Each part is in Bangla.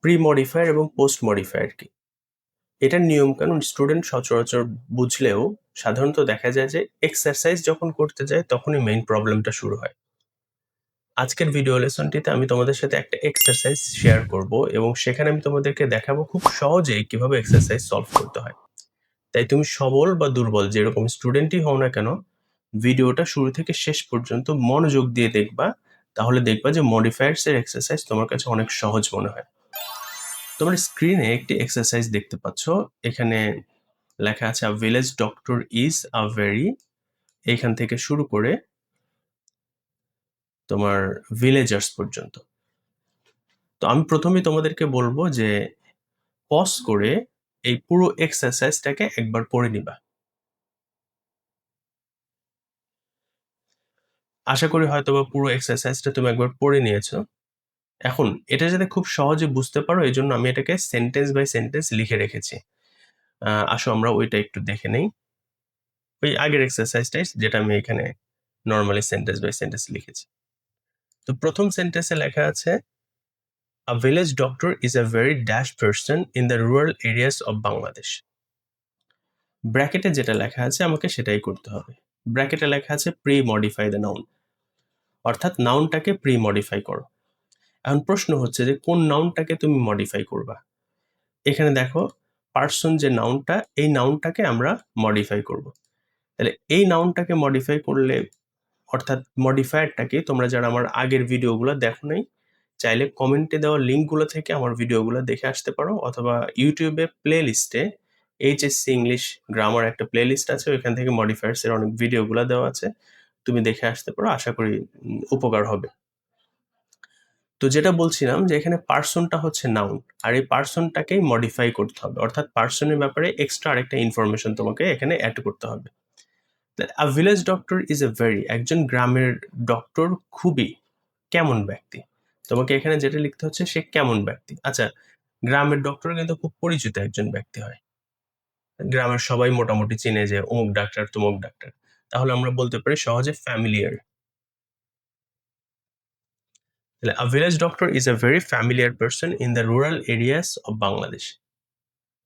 প্রি মডিফায়ার এবং পোস্ট মডিফায়ার কি? এটার নিয়মকানুন স্টুডেন্ট সচরাচর বুঝলেও সাধারণত দেখা যায় যে এক্সারসাইজ যখন করতে যায় তখনই মেইন প্রবলেমটা শুরু হয়। আজকের ভিডিও লেসনটিতে আমি তোমাদের সাথে একটা এক্সারসাইজ শেয়ার করব এবং সেখানে আমি তোমাদেরকে দেখাবো খুব সহজেই কিভাবে এক্সারসাইজ সলভ করতে হয়। তাই তুমি সবল বা দুর্বল যেরকম স্টুডেন্টই হও না কেন, ভিডিওটা শুরু থেকে শেষ পর্যন্ত মনোযোগ দিয়ে দেখবা, তাহলে দেখবা যে মডিফায়ার্স এর এক্সারসাইজ তোমার কাছে অনেক সহজ মনে হয়। তোমার স্ক্রিনে একটি এক্সারসাইজ দেখতে পাচ্ছ। এখানে লেখা আছে a village doctor is a very, এইখান থেকে শুরু করে তোমার ভিলেজার্স পর্যন্ত। তো আমি প্রথমেই তোমাদেরকে বলবো যে পজ করে এই পুরো এক্সারসাইজটাকে একবার পড়ে নিবা। আশা করি হয়তোবা পুরো এক্সারসাইজটা তুমি একবার পড়ে নিয়েছো। এখন এটা যাতে খুব সহজে বুঝতে পারো এজন্য আমি এটাকে সেন্টেন্স বাই সেন্টেন্স লিখে রেখেছি। আসো আমরা ওইটা একটু দেখে নেই। ওই আগের এক্সারসাইজটাই যেটা আমি এখানে নরমালি সেন্টেন্স বাই সেন্টেন্স লিখেছি। তো প্রথম সেন্টেন্সে লেখা আছে a village doctor is a very dash person in the rural areas of Bangladesh. ব্র্যাকেটে যেটা লেখা আছে আমাকে সেটাই করতে হবে। ব্র্যাকেটে লেখা আছে প্রি মডিফাই দ্য নাউন, অর্থাৎ নাউনটাকে প্রি মডিফাই করো। এখন প্রশ্ন হচ্ছে যে কোন নাউনটাকে তুমি মডিফাই করবা। এখানে দেখো পার্সন যে নাউনটা, এই নাউনটাকে আমরা মডিফাই করব। তাহলে এই নাউনটাকে মডিফাই করলে, অর্থাৎ মডিফায়ারটাকে তোমরা যারা আমার আগের ভিডিওগুলো দেখো নাই, চাইলে কমেন্টে দেওয়া লিঙ্কগুলো থেকে আমার ভিডিওগুলো দেখে আসতে পারো, অথবা ইউটিউবে প্লে লিস্টে এইচএসসি ইংলিশ গ্রামার একটা প্লে লিস্ট আছে, ওইখান থেকে মডিফায়ার্স এর অনেক ভিডিওগুলো দেওয়া আছে, তুমি দেখে আসতে পারো। আশা করি উপকার হবে। তো যেটা বলছিলাম যে এখানে পার্সনটা হচ্ছে নাউন, আর এই পার্সনটাকেই মডিফাই করতে হবে, অর্থাৎ পার্সনের ব্যাপারে এক্সট্রা আরেকটা ইনফরমেশন তোমাকে এখানে অ্যাড করতে হবে। আ village doctor is a very, একজন গ্রামের ডক্টর খুবই কেমন ব্যক্তি। তোমাকে এখানে যেটা লিখতে হচ্ছে সে কেমন ব্যক্তি। আচ্ছা, গ্রামের ডক্টর কিন্তু খুব পরিচিত একজন ব্যক্তি হয়। গ্রামের সবাই মোটামুটি চিনে যে অমুক ডাক্তার তমুক ডাক্তার। তাহলে আমরা বলতে পারি সহজে ফ্যামিলিয়ার। তাহলে আ village doctor is a very familiar person in the rural areas of Bangladesh.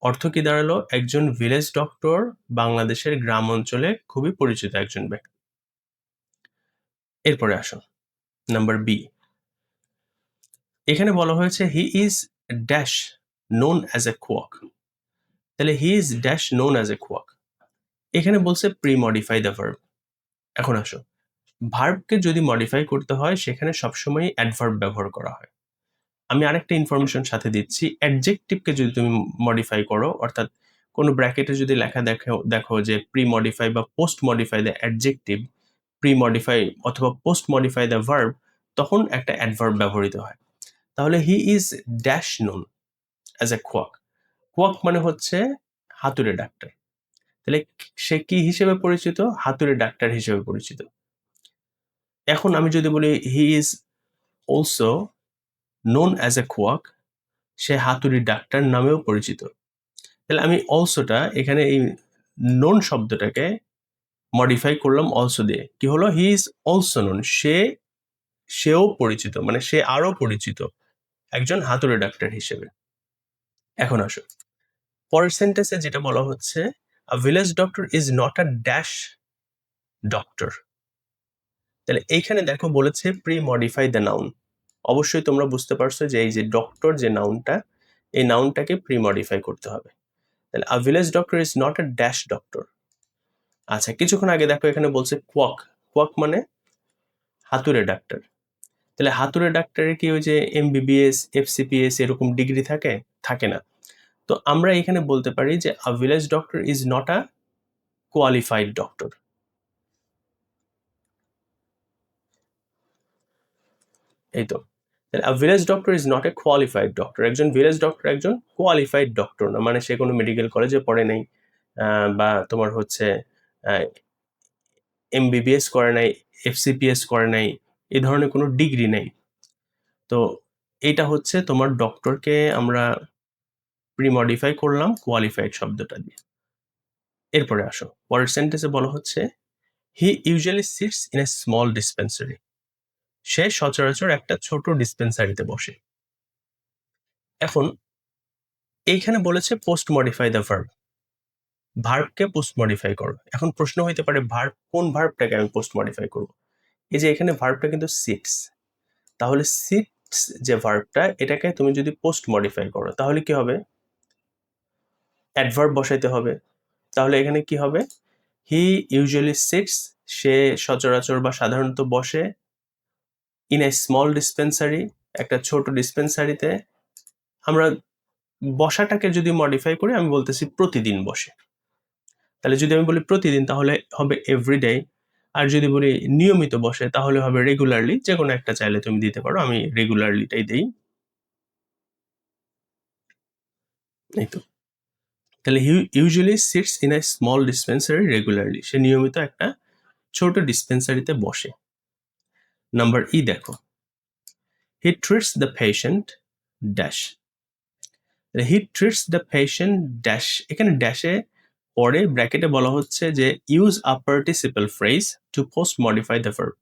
অর্থ কি দাঁড়ালো? একজন ভিলেজ ডক্টর বাংলাদেশের গ্রাম অঞ্চলে খুবই পরিচিত একজন ব্যক্তি। এরপরে আসো নাম্বার বি। এখানে বলা হয়েছে he is dash known as a quack. তাহলে he is dash known as a quack, এখানে বলছে প্রি মডিফাই দ্য ভার্ব। এখন আসো, ভার্বকে যদি মডিফাই করতে হয় সেখানে সবসময় অ্যাডভার্ব ব্যবহার করা হয়। আমি আরেকটা ইনফরমেশন সাথে দিচ্ছি, অ্যাডজেক্টিভকে যদি তুমি মডিফাই করো, অর্থাৎ কোনো ব্র্যাকেটে যদি লেখা দেখো দেখো যে প্রি মডিফাই বা post modify the adjective, pre modify অথবা পোস্ট মডিফাই দ্য ভার্ব, তখন একটা অ্যাডভার্ব ব্যবহৃত হয়। তাহলে he is dash known as a quack. Quack মানে হচ্ছে হাতুড়ে ডাক্তার। তাহলে সে কি হিসেবে পরিচিত? হাতুড়ে ডাক্তার হিসেবে পরিচিত। এখন আমি যদি বলি he is also known as a quack, সে হাতুড়ি ডাক্তার নামেও পরিচিত। তাহলে আমি অলসোটা এখানে এই নোন শব্দটাকে মডিফাই করলাম অলসো দিয়ে। কি হলো? হি ইজ অলসো নোন, সেও পরিচিত, মানে সে আরো পরিচিত একজন হাতুড়ে ডাক্তার হিসেবে। এখন আসো পরের সেন্টেন্সে যেটা বলা হচ্ছে a village doctor is not a dash doctor. তাহলে এইখানে দেখো বলেছে প্রি মডিফাই দ্য নাউন। অবশ্যই তোমরা বুঝতে পারছো যে এই যে ডক্টর যে নাউনটা, এই নাউনটাকে প্রি মডিফাই করতে হবে। তাহলে আ village doctor is not a dash doctor. আচ্ছা, কিছুক্ষণ আগে দেখো এখানে বলছে কোয়াক। কোয়াক মানে হাতুড়ে ডাক্তার। তাহলে হাতুড়ে ডাক্তারের কি ওই যে এমবিবিএস, এফসিপিএস এরকম ডিগ্রি থাকে? থাকে না। তো আমরা এখানে বলতে পারি যে আ village doctor is not a qualified doctor. এই তো। আ village doctor is not a qualified doctor. একজন ভিলেজ ডক্টর একজন কোয়ালিফাইড ডক্টর না, মানে সে কোনো মেডিকেল কলেজে পড়ে নাই, বা তোমার হচ্ছে এমবিবিএস করে নাই, এফসিপিএস করে নাই, এই ধরনের কোনো ডিগ্রি নেই। তো এটা হচ্ছে তোমার ডক্টরকে আমরা প্রি-মডিফাই করলাম কোয়ালিফাইড শব্দটা দিয়ে। এরপরে আসো পরের সেন্টেন্সে বলা হচ্ছে he usually sits in a small dispensary. সে সচরাচর একটা ছোট ডিসপেন্সারিতে বসে। এখন এইখানে বলেছে পোস্ট মডিফাই দ্য ভার্ব, ভার্বকে পোস্ট মডিফাই করো। এখন প্রশ্ন হইতে পারে ভার্ব, কোন ভার্বটাকে আমি পোস্ট মডিফাই করব? এই যে এখানে ভার্বটা কিন্তু সিটস, তাহলে সিটস যে ভার্বটা, এটাকে তুমি যদি পোস্ট মডিফাই করো তাহলে কি হবে? অ্যাডভার্ব বসাইতে হবে। তাহলে এখানে কি হবে? হি ইউজুয়ালি সিটস, সে সচরাচর বা সাধারণত বসে, ইন এ স্মল ডিসপেন্সারি, একটা ছোট ডিসপেন্সারিতে। আমরা বসাটাকে যদি মডিফাই করি, আমি বলতেছি প্রতিদিন বসে। তাহলে যদি আমি বলি প্রতিদিন তাহলে হবে এভরিডে, আর যদি বলি নিয়মিত বসে তাহলে হবে রেগুলারলি। যে কোনো একটা চাইলে তুমি দিতে পারো, আমি রেগুলারলিটাই দেই। এই তো, তাহলে he usually sits in a small dispensary regularly, সে নিয়মিত একটা ছোট ডিসপেন্সারিতে বসে। নাম্বার ই দেখো, he treats the patient dash. He treats the patient dash, এখানে ড্যাশে পরে ব্র্যাকেটে বলা হচ্ছে যে use a participle phrase to post modify the verb,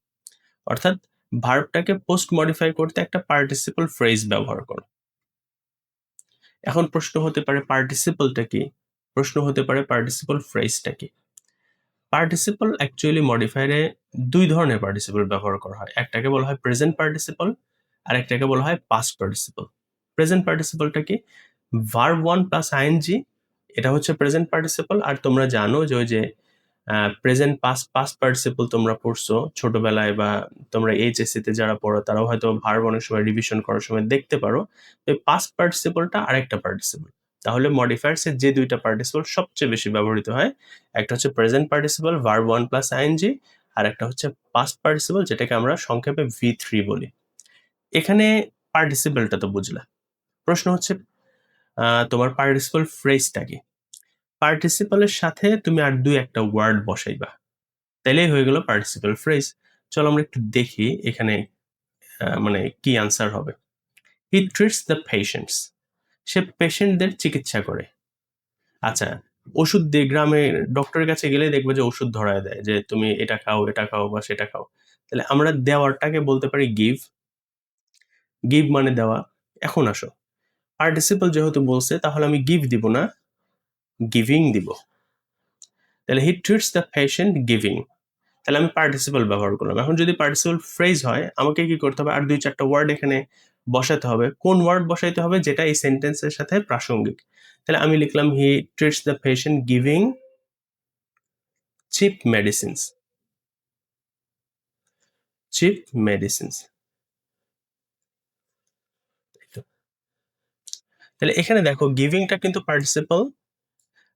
অর্থাৎ ভার্বটাকে পোস্ট মডিফাই করতে একটা পার্টিসিপল ফ্রেজ ব্যবহার করো। এখন প্রশ্ন হতে পারে পার্টিসিপলটা কি, প্রশ্ন হতে পারে পার্টিসিপল ফ্রেজটা কি। পার্টিসিপল অ্যাকচুয়ালি মডিফায়ারে দুই ধরনের পার্টিসিপল ব্যবহার করা হয়, একটাকে বলা হয় প্রেজেন্ট পার্টিসিপল আর একটাকে বলা হয় পাস্ট পার্টিসিপল। প্রেজেন্ট পার্টিসিপলটা কি? ভার্ব ওয়ান প্লাস আইএনজি, এটা হচ্ছে প্রেজেন্ট পার্টিসিপল। আর তোমরা জানো যে ওই যে প্রেজেন্ট পাস্ট পার্টিসিপল তোমরা পড়ছো ছোটবেলায়, বা তোমরা এইচএসসি তে যারা পড়ো তারাও হয়তো ভার্ব অনেক সময় রিভিশন করার সময় দেখতে পারো। এই পাস্ট পার্টিসিপলটা আরেকটা পার্টিসিপল। তাহলে মডিফায়ার্স এর যে দুইটা পার্টিসিপল সবচেয়ে বেশি ব্যবহৃত হয়, একটা হচ্ছে present participle verb one plus ING, আর একটা হচ্ছে পাস্ট পার্টিসিপল যেটাকে আমরা সংক্ষেপে V3 বলি। এখানে পার্টিসিপলটা তো বুঝলা, প্রশ্ন হচ্ছে তোমার পার্টিসিপল ফ্রেজটা কি। পার্টিসিপলের সাথে তুমি আর দুই একটা ওয়ার্ড বসাইবা, তাইলেই হয়ে গেল পার্টিসিপল ফ্রেজ। চলো আমরা একটু দেখি এখানে মানে কি আনসার হবে। হি ট্রিটস দ্য পেশেন্টস, সে পেশেন্টদের চিকিৎসা করে। আচ্ছা, ওষুধ দিয়ে গ্রামে ডক্টরের কাছে গেলে দেখবে যে ওষুধ ধরায় দেয় যে তুমি এটা খাও বা সেটা খাও। তাহলে আমরা দেওয়ারটাকে বলতে পারি গিভ, গিভ মানে দেওয়া। এখন আসো, পার্টিসিপল যেহেতু বলছে তাহলে আমি গিভ দিব না, গিভিং দিব। তাহলে হি ট্রিটস দ্য পেশেন্ট গিভিং, তাহলে আমি পার্টিসিপল ব্যবহার করলাম। এখন যদি পার্টিসিপল ফ্রেজ হয় আমাকে কি করতে হবে? আর দুই চারটা ওয়ার্ড এখানে বসাতে হবে। কোন ওয়ার্ড বসাইতে হবে? যেটা এই সেন্টেন্সের সাথে প্রাসঙ্গিক। তাহলে আমি লিখলাম he treats the patient giving cheap medicines, cheap medicines. তাহলে এখানে দেখো গিভিংটা কিন্তু পার্টিসিপল,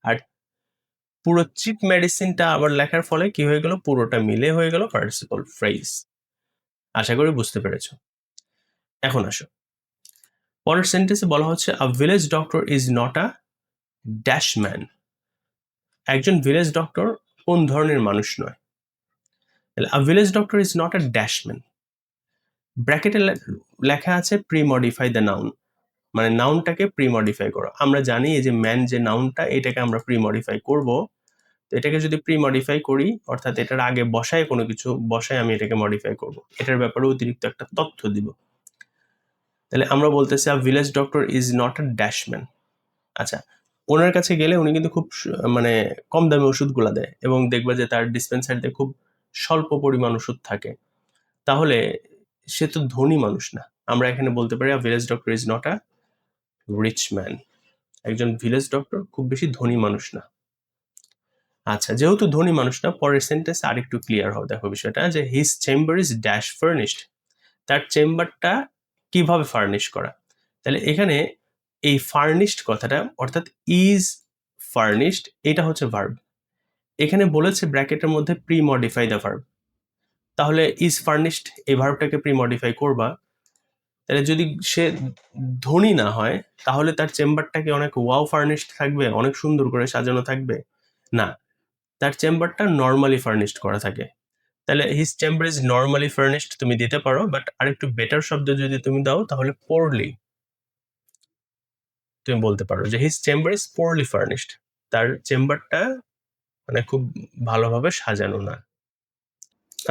আর পুরো চিপ মেডিসিনটা আবার লেখার ফলে কি হয়ে গেল? পুরোটা মিলে হয়ে গেল পার্টিসিপল ফ্রেজ। আশা করি বুঝতে পেরেছো। এখন আসো, পরের সেন্টেন্সে বলা হচ্ছে a village doctor is not a dash man. একজন ভিলেজ ডক্টর কোন ধরনের মানুষ নয়? A village doctor is not a dash man. ব্র্যাকেটে লেখা আছে প্রি মডিফাই দ্য নাউন, মানে নাউনটাকে প্রি মডিফাই করো। আমরা জানি এই যে ম্যান যে নাউনটা, এটাকে আমরা প্রি মডিফাই করব। তো এটাকে যদি প্রি মডিফাই করি, অর্থাৎ এটার আগে বসায় কোনো কিছু বসায় আমি এটাকে মডিফাই করব, এটার ব্যাপারে অতিরিক্ত একটা তথ্য দিব। তাহলে আমরা বলতেছি আ village doctor is not a dash man. আচ্ছা, ওনার কাছে গেলে উনি কিন্তু খুব মানে কম দামে ওষুধগুলা দেয়, এবং দেখবা যে তার ডিসপেন্সারিতে খুব স্বল্প পরিমাণ ওষুধ থাকে। তাহলে সে তো ধনী মানুষ না। আমরা এখানে বলতে পারি a village doctor is not a rich man. একজন ভিলেজ ডক্টর খুব বেশি ধনী মানুষ না। আচ্ছা, যেহেতু ধনী মানুষ না, পরের সেন্টেন্স আরেকটু ক্লিয়ার হবে। দেখো বিষয়টা যে his chamber is dash furnished, তার চেম্বারটা কিভাবে ফার্নিশ করা। তাহলে এখানে এই ফার্নিশড কথাটা, অর্থাৎ ইজ ফার্নিশড, এটা হচ্ছে ভার্ব। এখানে বলেছে ব্র্যাকেটের মধ্যে প্রি মডিফাই দ্য ভার্ব, তাহলে ইজ ফার্নিশড এই ভার্বটাকে প্রি মডিফাই করবা। তাহলে যদি সে ধনী না হয় তাহলে তার চেম্বারটাকে অনেক ওয়াও ফার্নিশড থাকবে, অনেক সুন্দর করে সাজানো থাকবে? না, তার চেম্বারটা নর্মালি ফার্নিশড করা থাকে। তাহলে his chamber is normally furnished তুমি দিতে পারো, বাট আরেকটু বেটার শব্দ যদি তুমি দাও তাহলে পোরলি তুমি বলতে পারো যে his chamber is poorly furnished, তার চেম্বারটা মানে খুব ভালোভাবে সাজানো না।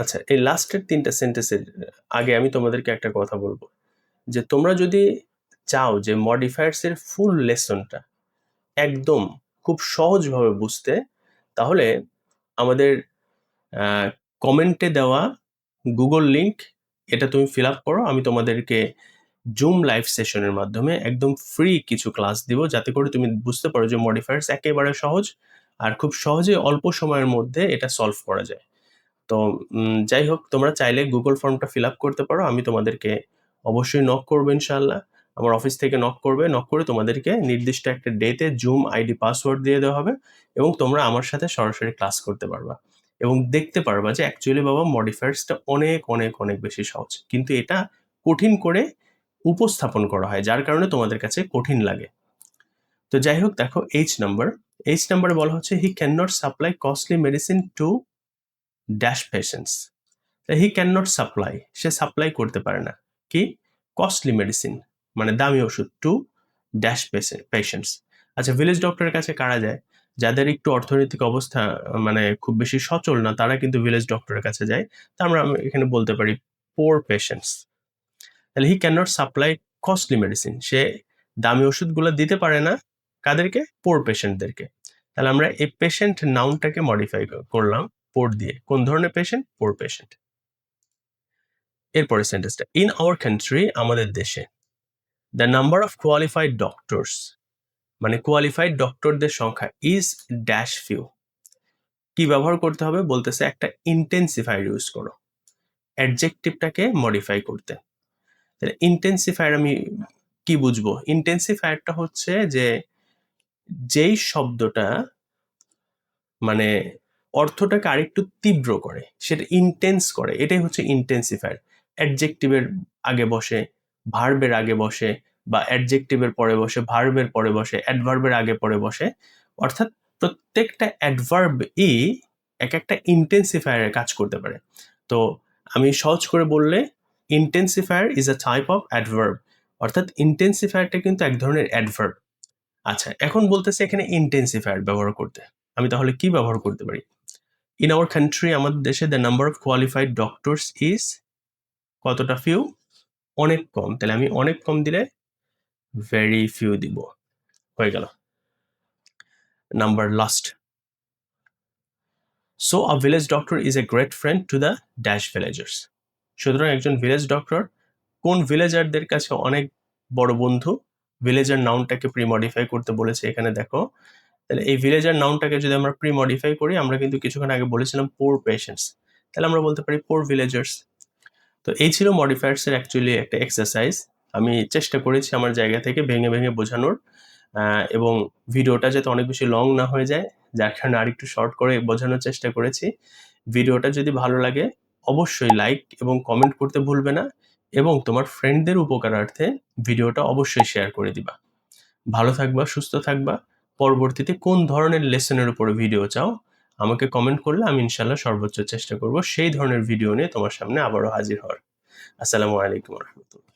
আচ্ছা, এই লাস্টের তিনটা সেন্টেন্সের আগে আমি তোমাদেরকে একটা কথা বলবো, যে তোমরা যদি চাও যে মডিফায়ার্স এর ফুল লেসনটা একদম খুব সহজভাবে বুঝতে, তাহলে আমাদের কমেন্টে দেওয়া গুগল লিংক এটা তুমি ফিল আপ করো। আমি তোমাদেরকে জুম লাইভ সেশনের মাধ্যমে একদম ফ্রি কিছু ক্লাস দিব, যাতে করে তুমি বুঝতে পারো যে মডিফায়ার্স একেবারে সহজ আর খুব সহজে অল্প সময়ের মধ্যে এটা সলভ করা যায়। তো যাই হোক, তোমরা চাইলে গুগল ফর্মটা ফিল আপ করতে পারো। আমি তোমাদেরকে অবশ্যই নক করবো ইনশাল্লাহ। আমার অফিস থেকে নক করবে, নক করে তোমাদেরকে নির্দিষ্ট একটা ডেতে জুম আইডি পাসওয়ার্ড দিয়ে দেওয়া হবে এবং তোমরা আমার সাথে সরাসরি ক্লাস করতে পারবা এবং দেখতে পারবা যে অ্যাকচুয়ালি বাবা মডিফায়ার্সটা অনেক অনেক অনেক বেশি সহজ, কিন্তু এটা কঠিন করে উপস্থাপন করা হয় যার কারণে তোমাদের কাছে কঠিন লাগে। তো যাই হোক, দেখো এইচ নাম্বারে বলা হচ্ছে he can not supply costly medicine to dash patients. He can not supply, সে সাপ্লাই করতে পারে না কি কস্টলি মেডিসিন মানে দামি ওষুধ টু ড্যাশ পেশেন্টস। আচ্ছা, ভিলেজ ডক্টরের কাছে কারা যায়? যাদের একটু অর্থনৈতিক অবস্থা মানে খুব বেশি সচল না, তারা কিন্তু ভিলেজ ডক্টরের কাছে যায়। তা আমরা এখানে বলতে পারি পোর পেশেন্টস। তাহলে he can not supply costly medicine, সে দামি ওষুধগুলো দিতে পারে না কাদেরকে? পোর পেশেন্টদেরকে। তাহলে আমরা এই পেশেন্ট নাউনটাকে মডিফাই করলাম পোর দিয়ে। কোন ধরনের পেশেন্ট? পোর পেশেন্ট। এরপরে সেন্টেন্সটা, ইন আওয়ার কান্ট্রি, আমাদের দেশে, the number of qualified doctors মানে কোয়ালিফাইড ডক্টরদের সংখ্যা ইজ ড্যাশ ফিউ। কি ব্যবহার করতে হবে? বলতেছে একটা ইন্টেন্সিফায়ার ইউজ করো অ্যাডজেক্টিভটাকে মডিফাই করতে। তাহলে ইন্টেন্সিফায়ার আমি কি বুঝবো? ইন্টেন্সিফায়ারটা হচ্ছে যে যেই শব্দটা মানে অর্থটাকে আরেকটু তীব্র করে, সেটা ইন্টেন্স করে, এটাই হচ্ছে ইন্টেন্সিফায়ার। অ্যাডজেক্টিভের আগে বসে, ভার্বের আগে বসে, বা অ্যাডজেক্টিভের পরে বসে, ভার্বের পরে বসে, অ্যাডভার্বের আগে পরে বসে, অর্থাৎ প্রত্যেকটা অ্যাডভার্ব ই এক একটা ইন্টেন্সিফায়ারের কাজ করতে পারে। তো আমি সহজ করে বললে, intensifier is a type of adverb, অর্থাৎ ইন্টেন্সিফায়ারটা কিন্তু এক ধরনের অ্যাডভার্ব। আচ্ছা, এখন বলতেছে এখানে ইন্টেন্সিফায়ার ব্যবহার করতে, আমি তাহলে কি ব্যবহার করতে পারি? ইন আওয়ার কান্ট্রি, আমাদের দেশে, the number of qualified doctors is কতটা? ফিউ, অনেক কম। তাহলে আমি অনেক কম দিলে ভেরি ফিউ দিব, হয়ে গেল। Number last, so a village doctor is a great friend to the dash villagers. সুতরাং একজন ভিলেজ ডক্টর কোন ভিলেজারদের কাছে অনেক বড় বন্ধু? ভিলেজার নাউনটাকে প্রি মডিফাই করতে বলেছে এখানে, দেখো। তাহলে এই ভিলেজার নাউনটাকে যদি আমরা প্রি মডিফাই করি, আমরা কিন্তু কিছুক্ষণ আগে বলেছিলাম পোর পেশেন্টস, তাহলে আমরা বলতে পারি পোর ভিলেজার্স। তো এই ছিল মডিফায়ার্স এর অ্যাকচুয়ালি একটা এক্সারসাইজ। আমি চেষ্টা করেছি আমার জায়গা থেকে ভেঙে ভেঙে বোঝানোর, এবং ভিডিওটা যাতে অনেক বেশি লং না হয়ে যায়, যার কারণে আরেকটু শর্ট করে বোঝানোর চেষ্টা করেছি। ভিডিওটা যদি ভালো লাগে অবশ্যই লাইক এবং কমেন্ট করতে ভুলবে না, এবং তোমার ফ্রেন্ডদের উপকারার্থে ভিডিওটা অবশ্যই শেয়ার করে দিবা। ভালো থাকবা, সুস্থ থাকবা। পরবর্তীতে কোন ধরনের লেসনের উপরে ভিডিও চাও আমাকে কমেন্ট করলে আমি ইনশাল্লাহ সর্বোচ্চ চেষ্টা করব সেই ধরনের ভিডিও নিয়ে তোমার সামনে আবারও হাজির হওয়ার। আসসালামু আলাইকুম রহমতুল্লাহ।